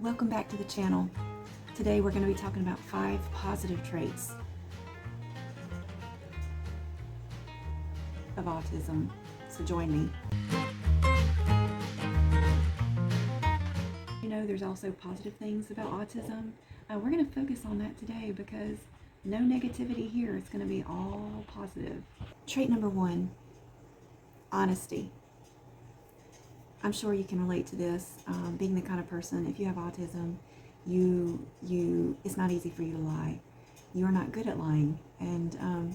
Welcome back to the channel. Today we're going to be talking about 5 positive traits of autism. So join me. You know, there's also positive things about autism. We're going to focus on that today because no negativity here. It's going to be all positive. Trait number 1, honesty. I'm sure you can relate to this. Being the kind of person, if you have autism, it's not easy for you to lie. You are not good at lying, and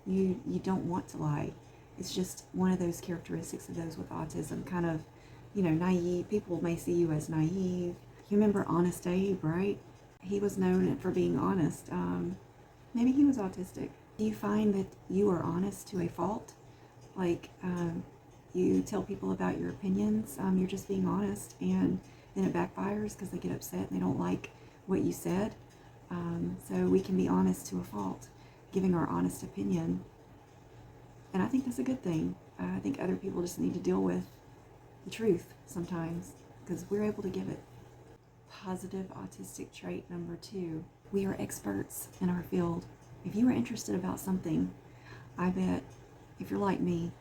you don't want to lie. It's just one of those characteristics of those with autism. Kind of, naive. People may see you as naive. You remember Honest Abe, right? He was known for being honest. Maybe he was autistic. Do you find that you are honest to a fault? Like, you tell people about your opinions, you're just being honest, and then it backfires because they get upset and they don't like what you said. So we can be honest to a fault, giving our honest opinion. And I think that's a good thing. I think other people just need to deal with the truth sometimes because we're able to give it. Positive autistic trait number 2. We are experts in our field. If you are interested about something, I bet if you're like me,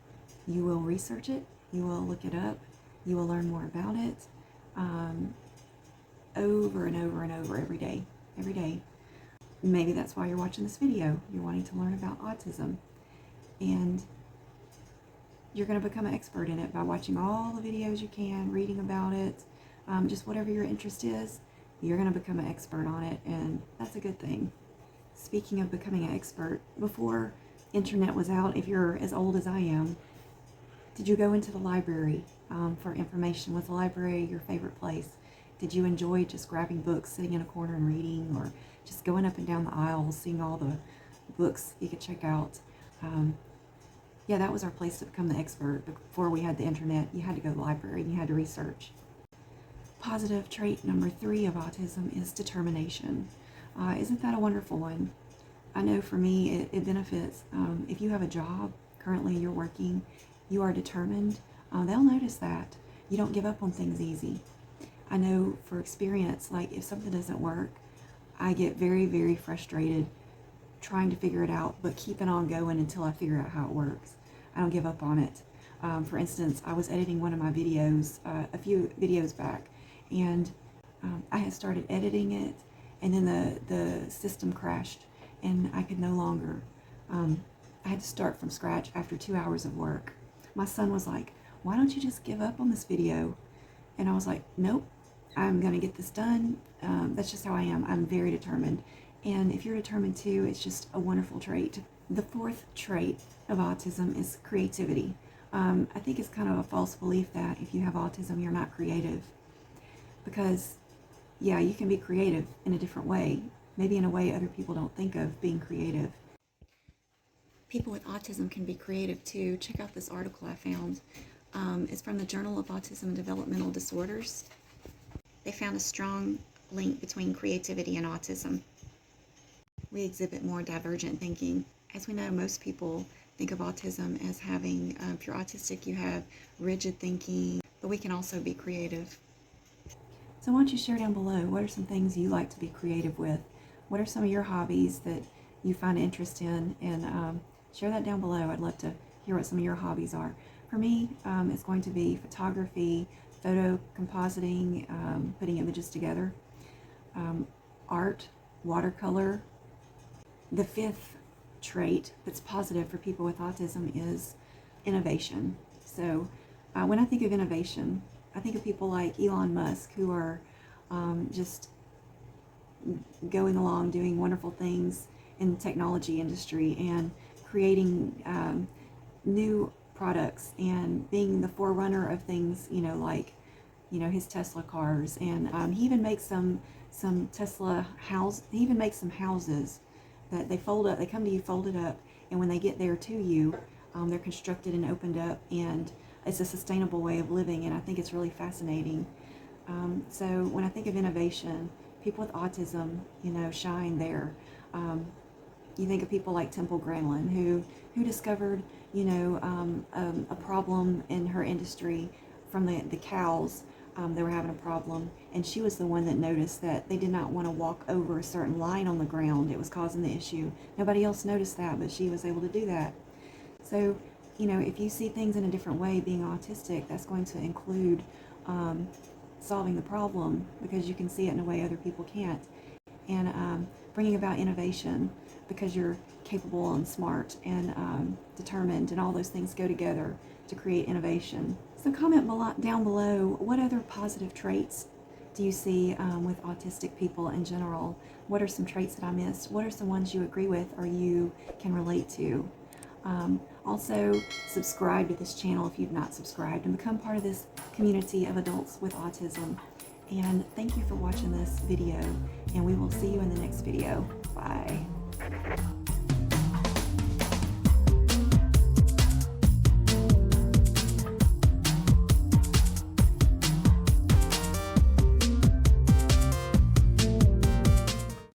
you will research it, you will look it up, you will learn more about it over and over and over every day. Maybe that's why you're watching this video. You're wanting to learn about autism. And you're going to become an expert in it by watching all the videos you can, reading about it, just whatever your interest is, you're going to become an expert on it, and that's a good thing. Speaking of becoming an expert, before internet was out, if you're as old as I am, did you go into the library for information? Was the library your favorite place? Did you enjoy just grabbing books, sitting in a corner and reading, or just going up and down the aisles, seeing all the books you could check out? Yeah, that was our place to become the expert. Before we had the internet, you had to go to the library and you had to research. Positive trait number 3 of autism is determination. Isn't that a wonderful one? I know for me it benefits. If you have a job, currently you're working, you are determined, they'll notice that. You don't give up on things easy. I know for experience, like if something doesn't work, I get very, very frustrated trying to figure it out, but keeping on going until I figure out how it works. I don't give up on it. For instance, I was editing one of my videos a few videos back, and I had started editing it, and then the system crashed, and I could no longer. I had to start from scratch after 2 hours of work. My son was like, "Why don't you just give up on this video?" And I was like, "Nope, I'm going to get this done." That's just how I am. I'm very determined. And if you're determined too, it's just a wonderful trait. The 4th trait of autism is creativity. I think it's kind of a false belief that if you have autism, you're not creative. Because, yeah, you can be creative in a different way. Maybe in a way other people don't think of being creative. People with autism can be creative too. Check out this article I found. It's from the Journal of Autism and Developmental Disorders. They found a strong link between creativity and autism. We exhibit more divergent thinking. As we know, most people think of autism as having, if you're autistic, you have rigid thinking, but we can also be creative. So why don't you share down below, what are some things you like to be creative with? What are some of your hobbies that you find interest in? And share that down below. I'd love to hear what some of your hobbies are. For me, it's going to be photography, photo compositing, putting images together, art, watercolor. The 5th trait that's positive for people with autism is innovation. So when I think of innovation, I think of people like Elon Musk, who are just going along doing wonderful things in the technology industry and creating new products and being the forerunner of things, like his Tesla cars, and he even makes some Tesla house. He even makes some houses that they fold up. They come to you folded up, and when they get there to you, they're constructed and opened up, and it's a sustainable way of living, and I think it's really fascinating. So when I think of innovation, people with autism, shine there. You think of people like Temple Gremlin, who discovered, a problem in her industry from the cows they were having a problem, and she was the one that noticed that they did not want to walk over a certain line on the ground. It was causing the issue. Nobody else noticed that, but she was able to do that. So, if you see things in a different way, being autistic, that's going to include solving the problem, because you can see it in a way other people can't, and bringing about innovation, because you're capable and smart and determined, and all those things go together to create innovation. So comment down below, what other positive traits do you see with autistic people in general? What are some traits that I missed? What are some ones you agree with or you can relate to? Also, subscribe to this channel if you've not subscribed, and become part of this community of adults with autism. And thank you for watching this video, and we will see you in the next video. Bye.